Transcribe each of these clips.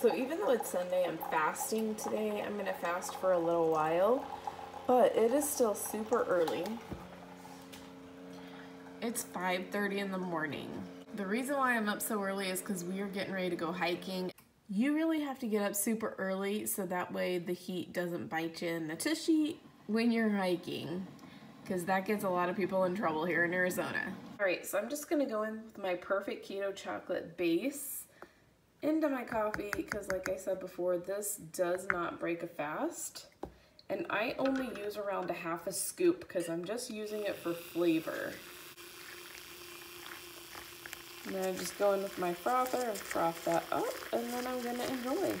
So even though it's Sunday, I'm fasting today. I'm gonna fast for a little while, but it is still super early. It's 5:30 in the morning. The reason why I'm up so early is because we are getting ready to go hiking. You really have to get up super early so that way the heat doesn't bite you in the tushy when you're hiking, because that gets a lot of people in trouble here in Arizona. All right, so I'm just gonna go in with my perfect keto chocolate base into my coffee because, like I said before, this does not break a fast. And I only use around a half a scoop because I'm just using it for flavor. And then I just go in with my frother and froth that up, and then I'm gonna enjoy.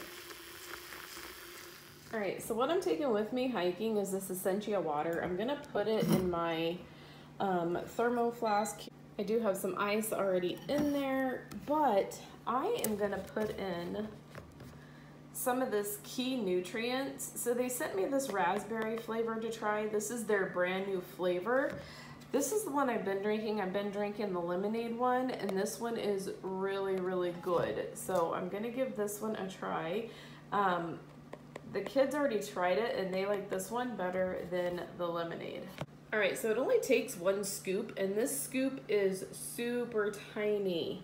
All right, so what I'm taking with me hiking is this Essentia water. I'm gonna put it in my thermo flask. I do have some ice already in there, but I am gonna put in some of this key nutrients. So they sent me this raspberry flavor to try. This is their brand new flavor. This is the one I've been drinking. I've been drinking the lemonade one, and this one is really, really good. So I'm gonna give this one a try. The kids already tried it, and they like this one better than the lemonade. All right, so it only takes 1 scoop, and this scoop is super tiny.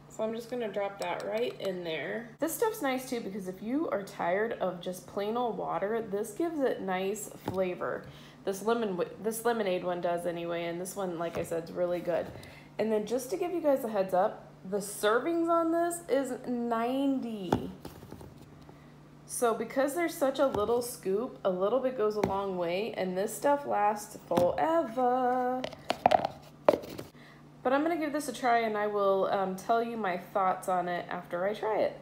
So I'm just gonna drop that right in there. This stuff's nice too, because if you are tired of just plain old water, this gives it nice flavor. This lemonade one does anyway, and this one, like I said, is really good. And then just to give you guys a heads up, the servings on this is 90. So because there's such a little scoop, a little bit goes a long way, and this stuff lasts forever. But I'm gonna give this a try, and I will tell you my thoughts on it after I try it.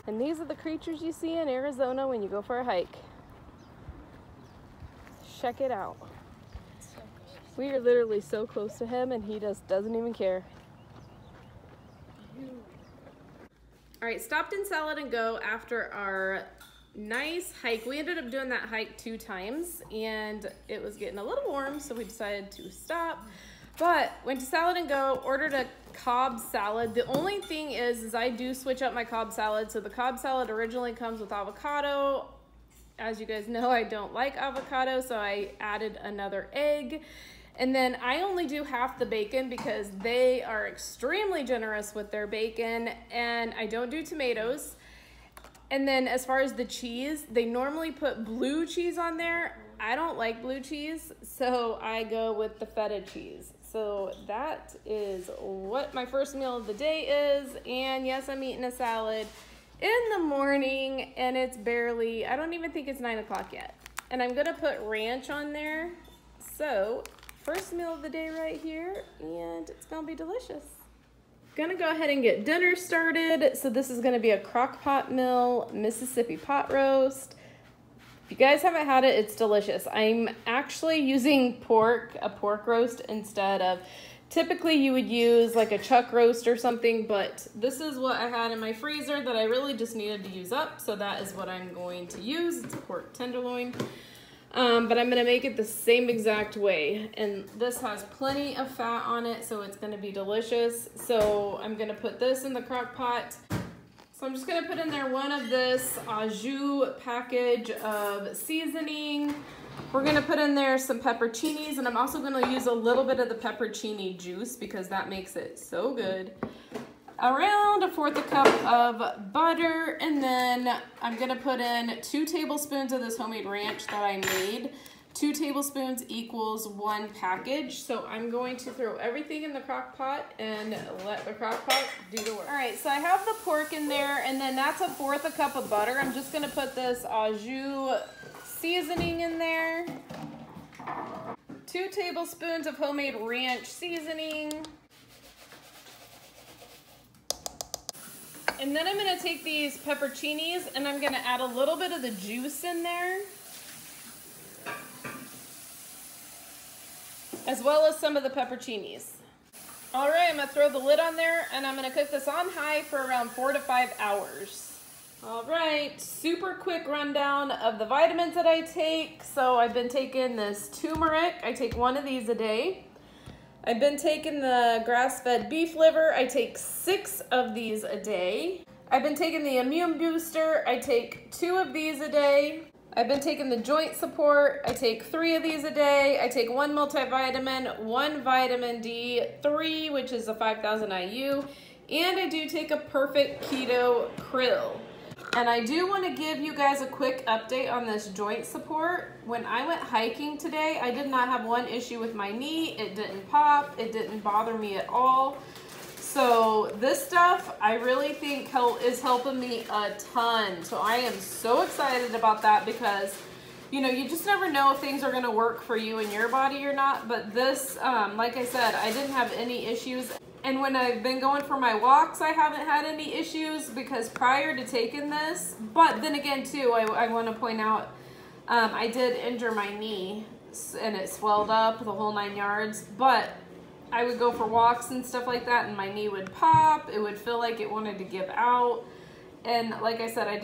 And these are the creatures you see in Arizona when you go for a hike. Check it out. We are literally so close to him, and he just doesn't even care. All right, stopped in Salad and Go after our nice hike. We ended up doing that hike 2 times, and it was getting a little warm, so we decided to stop. But went to Salad and Go, ordered a Cobb salad. The only thing is I do switch up my Cobb salad. So the Cobb salad originally comes with avocado. As you guys know, I don't like avocado, so I added another egg. And then I only do half the bacon because they are extremely generous with their bacon, and I don't do tomatoes. And then as far as the cheese, they normally put blue cheese on there. I don't like blue cheese, so I go with the feta cheese. So that is what my first meal of the day is. And yes, I'm eating a salad in the morning, and it's barely, I don't even think it's 9 o'clock yet. And I'm gonna put ranch on there. So first meal of the day right here, and it's gonna be delicious. Gonna go ahead and get dinner started. So this is gonna be a crock pot meal, Mississippi pot roast. If you guys haven't had it, it's delicious. I'm actually using a pork roast instead of, typically you would use like a chuck roast or something, but this is what I had in my freezer that I really just needed to use up. So that is what I'm going to use. It's pork tenderloin. But I'm gonna make it the same exact way. And this has plenty of fat on it, so it's gonna be delicious. So I'm gonna put this in the crock pot. So I'm just gonna put in there 1 of this au jus package of seasoning. We're gonna put in there some pepperoncinis, and I'm also gonna use a little bit of the pepperoncini juice because that makes it so good. Around 1/4 cup of butter, and then I'm gonna put in 2 tablespoons of this homemade ranch that I made. 2 tablespoons equals 1 package. So I'm going to throw everything in the crock pot and let the crock pot do the work. All right, so I have the pork in there, and then that's 1/4 cup of butter. I'm just gonna put this au jus seasoning in there. 2 tablespoons of homemade ranch seasoning. And then I'm gonna take these pepperoncinis and I'm gonna add a little bit of the juice in there, as well as some of the pepperoncinis. All right, I'm gonna throw the lid on there and I'm gonna cook this on high for around 4 to 5 hours. All right, super quick rundown of the vitamins that I take. So I've been taking this turmeric. I take 1 of these a day. I've been taking the grass-fed beef liver. I take 6 of these a day. I've been taking the immune booster. I take 2 of these a day. I've been taking the joint support. I take 3 of these a day. I take 1 multivitamin, 1 vitamin D3, which is a 5,000 IU, and I do take a perfect keto krill. And I do want to give you guys a quick update on this joint support. When I went hiking today, I did not have 1 issue with my knee. It didn't pop. It didn't bother me at all. So this stuff I really think is helping me a ton. So I am so excited about that because, you know, you just never know if things are going to work for you and your body or not. But this, like I said, I didn't have any issues. And when I've been going for my walks, I haven't had any issues because prior to taking this, but then again too, I want to point out, I did injure my knee and it swelled up the whole 9 yards, but I would go for walks and stuff like that and my knee would pop. It would feel like it wanted to give out. And like I said, I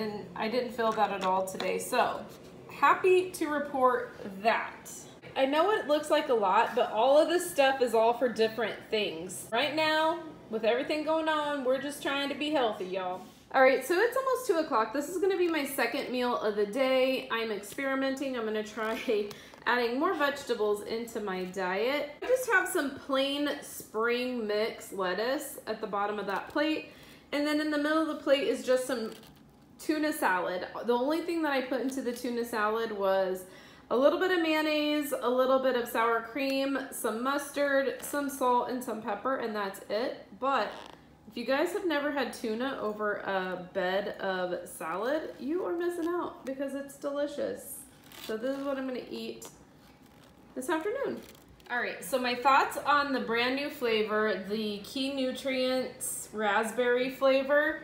didn't feel that at all today. So happy to report that. I know it looks like a lot, but all of this stuff is all for different things. Right now, with everything going on, we're just trying to be healthy, y'all. All right, so it's almost 2 o'clock. This is gonna be my second meal of the day. I'm experimenting. I'm gonna try adding more vegetables into my diet. I just have some plain spring mix lettuce at the bottom of that plate. And then in the middle of the plate is just some tuna salad. The only thing that I put into the tuna salad was a little bit of mayonnaise, a little bit of sour cream, some mustard, some salt, and some pepper, and that's it. But if you guys have never had tuna over a bed of salad, you are missing out because it's delicious. So this is what I'm gonna eat this afternoon. All right, so my thoughts on the brand new flavor, the Key Nutrients raspberry flavor.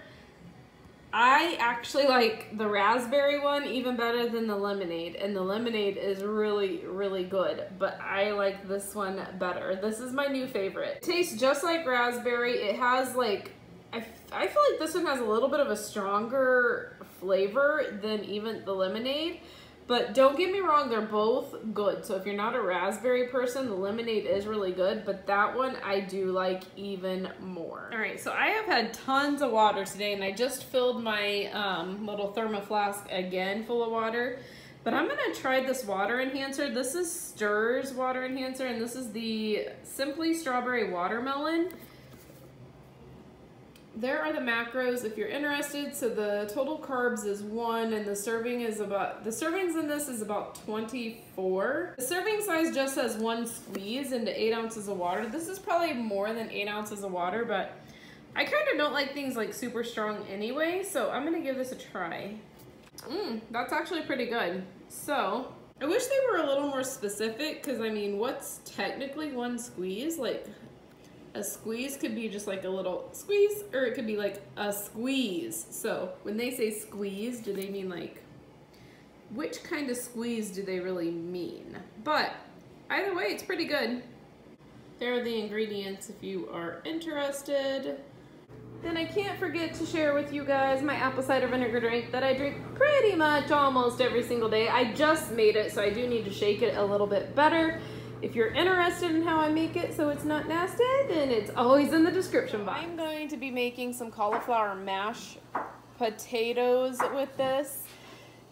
I actually like the raspberry one even better than the lemonade, and the lemonade is really, really good, but I like this one better. This is my new favorite. It tastes just like raspberry. It has like, I feel like this one has a little bit of a stronger flavor than even the lemonade, but don't get me wrong, they're both good. So if you're not a raspberry person, the lemonade is really good, but that one I do like even more. All right, so I have had tons of water today, and I just filled my little thermo flask again full of water. But I'm gonna try this water enhancer. This is Stir's water enhancer, and this is the Simply Strawberry Watermelon. There are the macros if you're interested. So the total carbs is 1, and the servings in this is about 24. The serving size just has 1 squeeze into 8 ounces of water. This is probably more than 8 ounces of water, but I kind of don't like things like super strong anyway, so I'm gonna give this a try. That's actually pretty good. So I wish they were a little more specific, because I mean, what's technically 1 squeeze? Like, a squeeze could be just like a little squeeze, or it could be like a squeeze. So when they say squeeze, do they mean like, which kind of squeeze do they really mean? But either way, it's pretty good. There are the ingredients if you are interested. Then I can't forget to share with you guys my apple cider vinegar drink that I drink pretty much almost every single day. I just made it, so I do need to shake it a little bit better. If you're interested in how I make it so it's not nasty, then it's always in the description box. I'm going to be making some cauliflower mashed potatoes with this,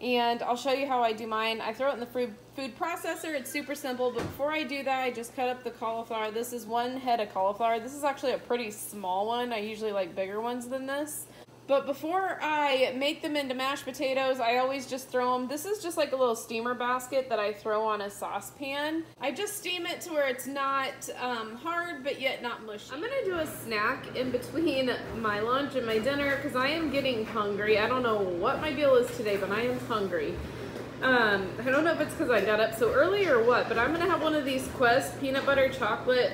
and I'll show you how I do mine. I throw it in the food processor. It's super simple, but before I do that, I just cut up the cauliflower. This is 1 head of cauliflower. This is actually a pretty small one. I usually like bigger ones than this. But before I make them into mashed potatoes, I always just throw them. This is just like a little steamer basket that I throw on a saucepan. I just steam it to where it's not hard, but yet not mushy. I'm gonna do a snack in between my lunch and my dinner because I am getting hungry. I don't know what my deal is today, but I am hungry. I don't know if it's because I got up so early or what, but I'm gonna have one of these Quest peanut butter chocolate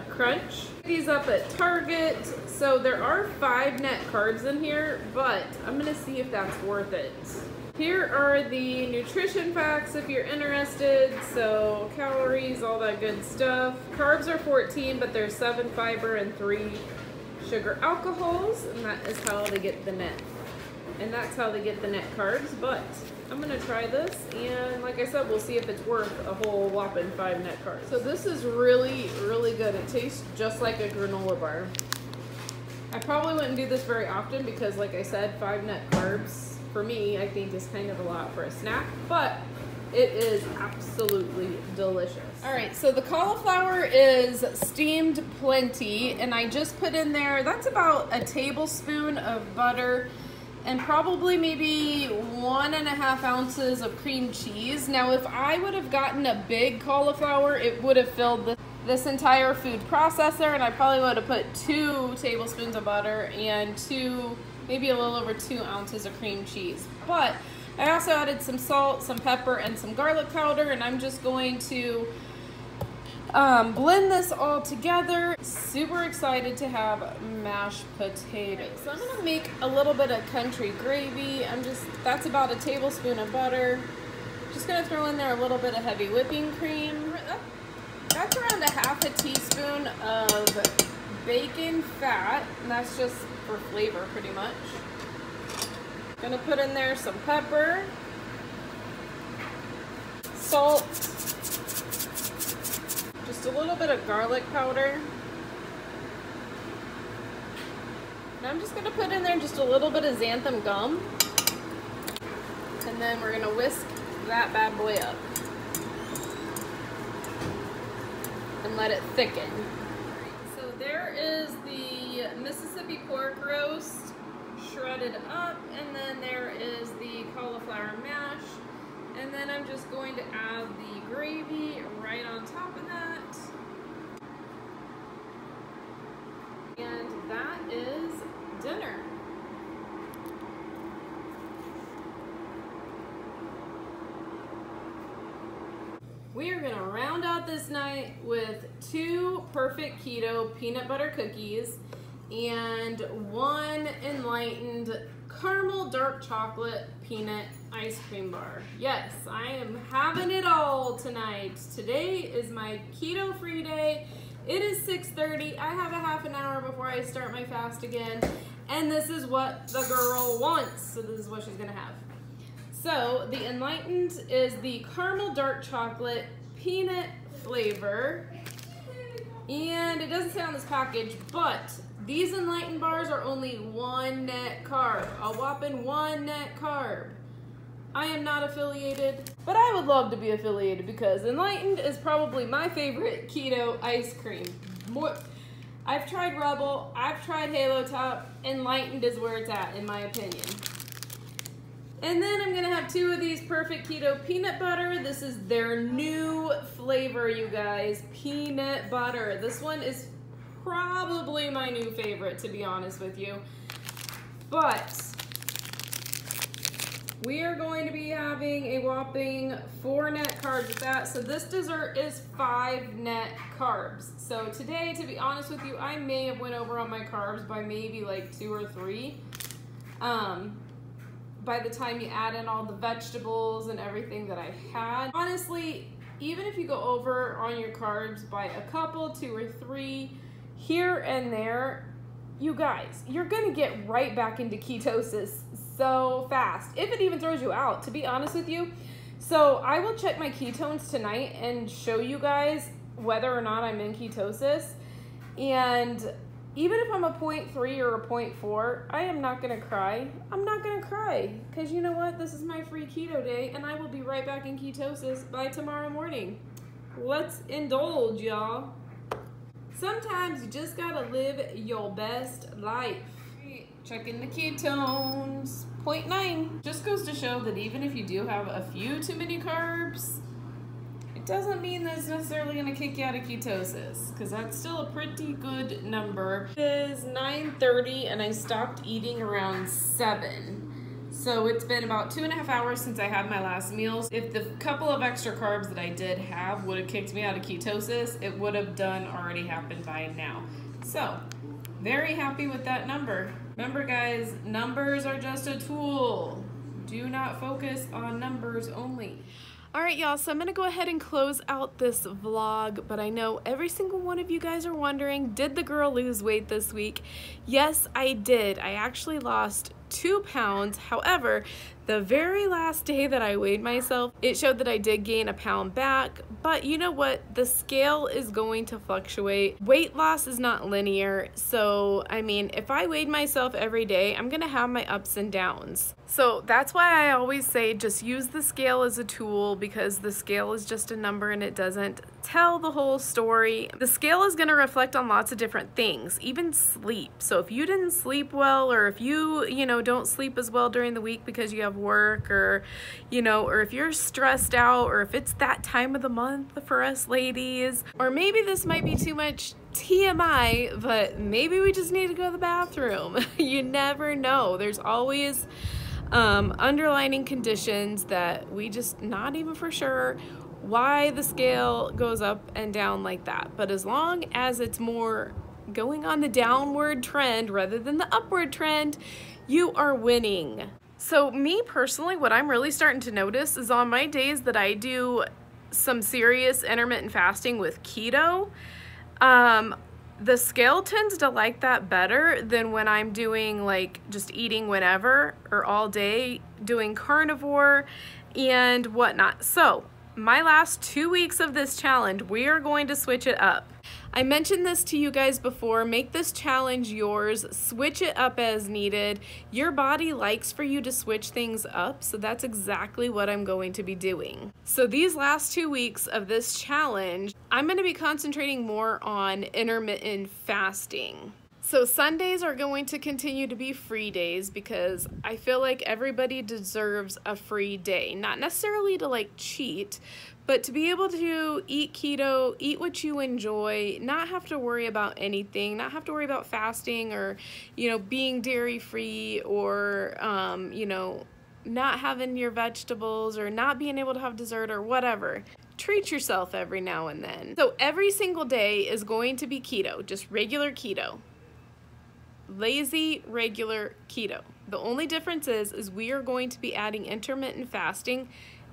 crunch. These up at Target. So there are 5 net carbs in here, but I'm gonna see if that's worth it. Here are the nutrition facts if you're interested. So calories, all that good stuff. Carbs are 14, but there's 7 fiber and 3 sugar alcohols, and that is how they get the net. And that's how they get the net carbs, but I'm gonna try this, and like I said, we'll see if it's worth a whole whopping 5 net carbs. So this is really, really good. It tastes just like a granola bar. I probably wouldn't do this very often because, like I said, 5 net carbs for me, I think, is kind of a lot for a snack, but it is absolutely delicious. All right, so the cauliflower is steamed plenty, and I just put in there, that's about a tablespoon of butter and probably maybe 1.5 ounces of cream cheese. Now, if I would have gotten a big cauliflower, it would have filled this entire food processor, and I probably would have put 2 tablespoons of butter and maybe a little over 2 ounces of cream cheese. But I also added some salt, some pepper, and some garlic powder, and I'm just going to blend this all together. Super excited to have mashed potatoes. So I'm gonna make a little bit of country gravy. That's about a tablespoon of butter. Just gonna throw in there a little bit of heavy whipping cream. That's around a 1/2 teaspoon of bacon fat, and that's just for flavor pretty much. Gonna put in there some pepper, salt, just a little bit of garlic powder. And I'm just gonna put in there just a little bit of xanthan gum. And then we're gonna whisk that bad boy up and let it thicken. So there is the Mississippi pork roast shredded up, and then there is the cauliflower mash, and then I'm just going to add the gravy right on top of that, and that is dinner. We are gonna round out this night with 2 perfect keto peanut butter cookies and 1 enlightened caramel dark chocolate peanut ice cream bar. Yes, I am having it all tonight. Today is my keto free day. It is 6:30. I have a half an hour before I start my fast again, and this is what the girl wants. So this is what she's gonna have. So the enlightened is the caramel dark chocolate peanut flavor, and it doesn't say on this package, but these enlightened bars are only 1 net carb, a whopping 1 net carb. I am not affiliated, but I would love to be affiliated because enlightened is probably my favorite keto ice cream. I've tried Rebel, I've tried Halo Top, enlightened is where it's at in my opinion. And then I'm gonna have 2 of these perfect keto peanut butter. This is their new flavor, you guys, peanut butter. This one is probably my new favorite, to be honest with you. But we are going to be having a whopping 4 net carbs with that. So this dessert is 5 net carbs. So today, to be honest with you, I may have went over on my carbs by maybe like 2 or 3. By the time you add in all the vegetables and everything that I had. Honestly, even if you go over on your carbs by a couple, 2 or 3, here and there, you guys, you're gonna get right back into ketosis so fast, if it even throws you out, to be honest with you. So I will check my ketones tonight and show you guys whether or not I'm in ketosis. And even if I'm a 0.3 or a 0.4, I am not gonna cry. I'm not gonna cry, because you know what? This is my free keto day, and I will be right back in ketosis by tomorrow morning. Let's indulge, y'all. Sometimes you just gotta live your best life. Checking the ketones, 0.9. Just goes to show that even if you do have a few too many carbs, it doesn't mean that it's necessarily gonna kick you out of ketosis, because that's still a pretty good number. It is 9:30 and I stopped eating around 7. So it's been about 2.5 hours since I had my last meal. If the couple of extra carbs that I did have would have kicked me out of ketosis, it would have already happened by now. So, very happy with that number. Remember guys, numbers are just a tool. Do not focus on numbers only. All right, y'all, so I'm gonna go ahead and close out this vlog, but I know every single one of you guys are wondering, did the girl lose weight this week? Yes, I did. I actually lost 2 pounds. However, the very last day that I weighed myself, it showed that I did gain 1 pound back, but you know what? The scale is going to fluctuate. Weight loss is not linear, so I mean, if I weighed myself every day, I'm gonna have my ups and downs. So that's why I always say just use the scale as a tool, because the scale is just a number and it doesn't tell the whole story. The scale is going to reflect on lots of different things, even sleep. So if you didn't sleep well, or if you don't sleep as well during the week because you have work, or or if you're stressed out, or if it's that time of the month for us ladies, or maybe this might be too much TMI, but maybe we just need to go to the bathroom. You never know. There's always underlining conditions that we just not even for sure why the scale goes up and down like that. But as long as it's more going on the downward trend rather than the upward trend, you are winning. So me personally, what I'm really starting to notice is on my days that I do some serious intermittent fasting with keto, the scale tends to like that better than when I'm doing like just eating whenever or all day, doing carnivore and whatnot. So my last 2 weeks of this challenge, we are going to switch it up. I mentioned this to you guys before, make this challenge yours, switch it up as needed. Your body likes for you to switch things up, so that's exactly what I'm going to be doing. So these last 2 weeks of this challenge, I'm going to be concentrating more on intermittent fasting. So Sundays are going to continue to be free days because I feel like everybody deserves a free day. Not necessarily to like cheat, but to be able to eat keto, eat what you enjoy, not have to worry about anything, not have to worry about fasting or, being dairy free or, not having your vegetables or not being able to have dessert or whatever. Treat yourself every now and then. So every single day is going to be keto, just regular keto. Lazy, regular keto. The only difference is we are going to be adding intermittent fasting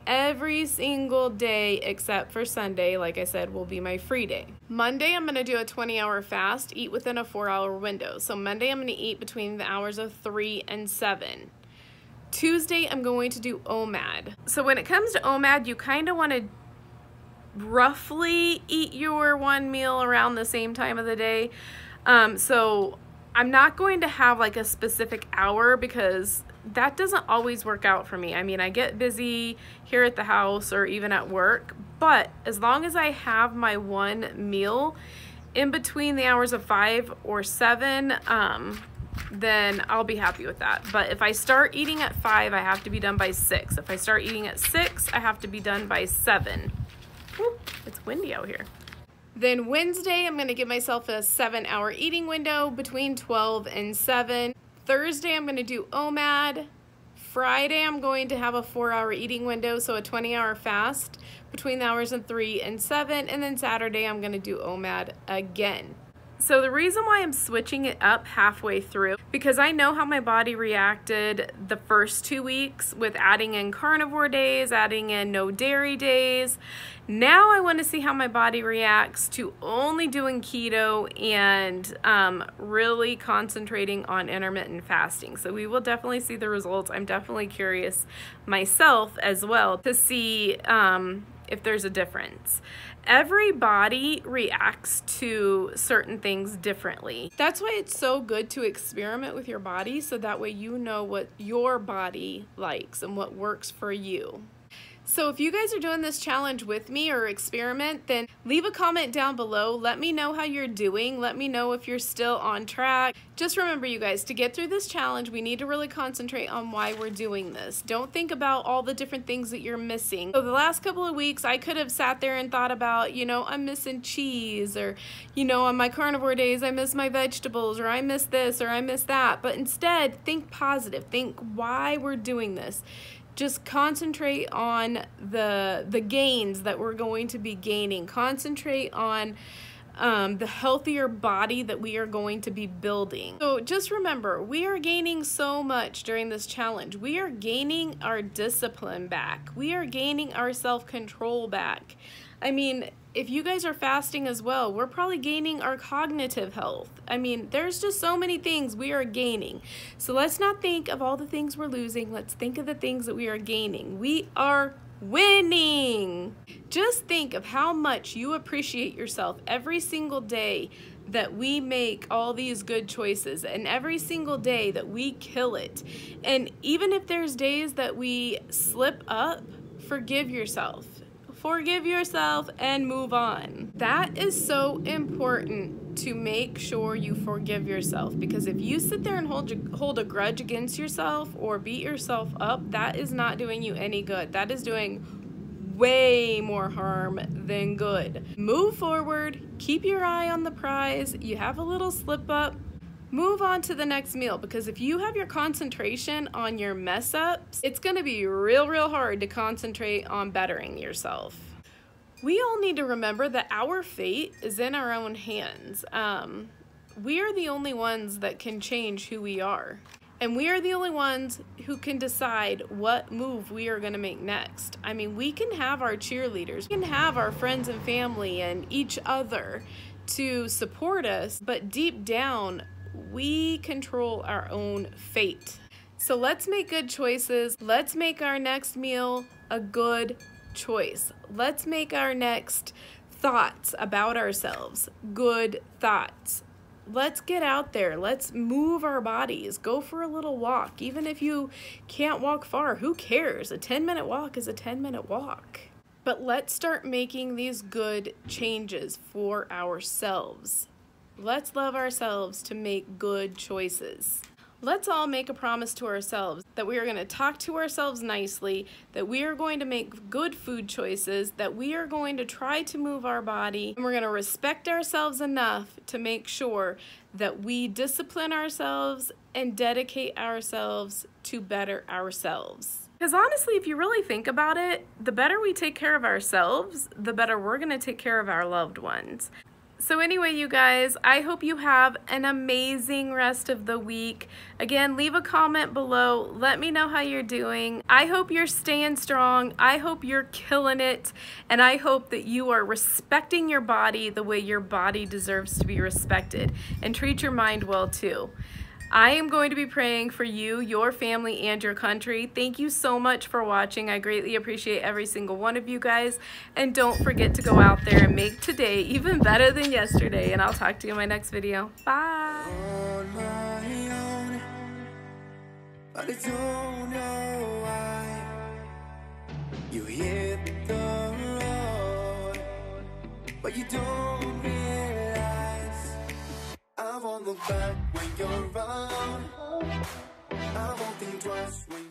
every single day except for Sunday, like I said, will be my free day. Monday, I'm going to do a 20-hour fast, eat within a 4-hour window. So Monday, I'm going to eat between the hours of 3 and 7. Tuesday, I'm going to do OMAD. So when it comes to OMAD, you kind of want to roughly eat your one meal around the same time of the day. So I'm not going to have like a specific hour because that doesn't always work out for me. I mean, I get busy here at the house or even at work, but as long as I have my one meal in between the hours of 5 or 7, then I'll be happy with that. But if I start eating at 5, I have to be done by 6. If I start eating at 6, I have to be done by 7. Woo, it's windy out here. Then Wednesday, I'm going to give myself a 7-hour eating window between 12 and 7. Thursday, I'm going to do OMAD. Friday, I'm going to have a 4-hour eating window, so a 20-hour fast between the hours of 3 and 7. And then Saturday, I'm going to do OMAD again. So the reason why I'm switching it up halfway through, because I know how my body reacted the first 2 weeks with adding in carnivore days, adding in no dairy days. Now I want to see how my body reacts to only doing keto and really concentrating on intermittent fasting. So we will definitely see the results. I'm definitely curious myself as well to see if there's a difference. Every body reacts to certain things differently. That's why it's so good to experiment with your body, so that way you know what your body likes and what works for you. So if you guys are doing this challenge with me or experiment, then leave a comment down below. Let me know how you're doing. Let me know if you're still on track. Just remember, you guys, to get through this challenge, we need to really concentrate on why we're doing this. Don't think about all the different things that you're missing. So the last couple of weeks, I could have sat there and thought about, I'm missing cheese, or, on my carnivore days, I miss my vegetables, or I miss this, or I miss that. But instead, think positive. Think why we're doing this. Just concentrate on the gains that we're going to be gaining. Concentrate on the healthier body that we are going to be building. So just remember, we are gaining so much during this challenge. We are gaining our discipline back. We are gaining our self-control back. I mean, if you guys are fasting as well, we're probably gaining our cognitive health. I mean, there's just so many things we are gaining. So let's not think of all the things we're losing. Let's think of the things that we are gaining. We are winning. Just think of how much you appreciate yourself every single day that we make all these good choices, and every single day that we kill it. And even if there's days that we slip up, forgive yourself. Forgive yourself and move on. That is so important, to make sure you forgive yourself, because if you sit there and hold a grudge against yourself or beat yourself up, that is not doing you any good. That is doing way more harm than good. Move forward, keep your eye on the prize. You have a little slip up, move on to the next meal, because if you have your concentration on your mess ups, it's gonna be real hard to concentrate on bettering yourself. We all need to remember that our fate is in our own hands. We are the only ones that can change who we are. And we are the only ones who can decide what move we are gonna make next. I mean, we can have our cheerleaders, we can have our friends and family and each other to support us, but deep down, we control our own fate. So let's make good choices. Let's make our next meal a good choice. Let's make our next thoughts about ourselves good thoughts. Let's get out there. Let's move our bodies. Go for a little walk. Even if you can't walk far, who cares? A 10-minute walk is a 10-minute walk. But let's start making these good changes for ourselves. Let's love ourselves to make good choices. Let's all make a promise to ourselves that we are going to talk to ourselves nicely, that we are going to make good food choices, that we are going to try to move our body, and we're going to respect ourselves enough to make sure that we discipline ourselves and dedicate ourselves to better ourselves. Because honestly, if you really think about it, the better we take care of ourselves, the better we're going to take care of our loved ones. So anyway, you guys, I hope you have an amazing rest of the week. Again, leave a comment below. Let me know how you're doing. I hope you're staying strong. I hope you're killing it. And I hope that you are respecting your body the way your body deserves to be respected. And treat your mind well too. I am going to be praying for you, your family, and your country. Thank you so much for watching. I greatly appreciate every single one of you guys. And don't forget to go out there and make today even better than yesterday. And I'll talk to you in my next video. Bye. On my own, but I don't know why you hit the road, but you don't realize I won't look back when you're around. I won't think twice when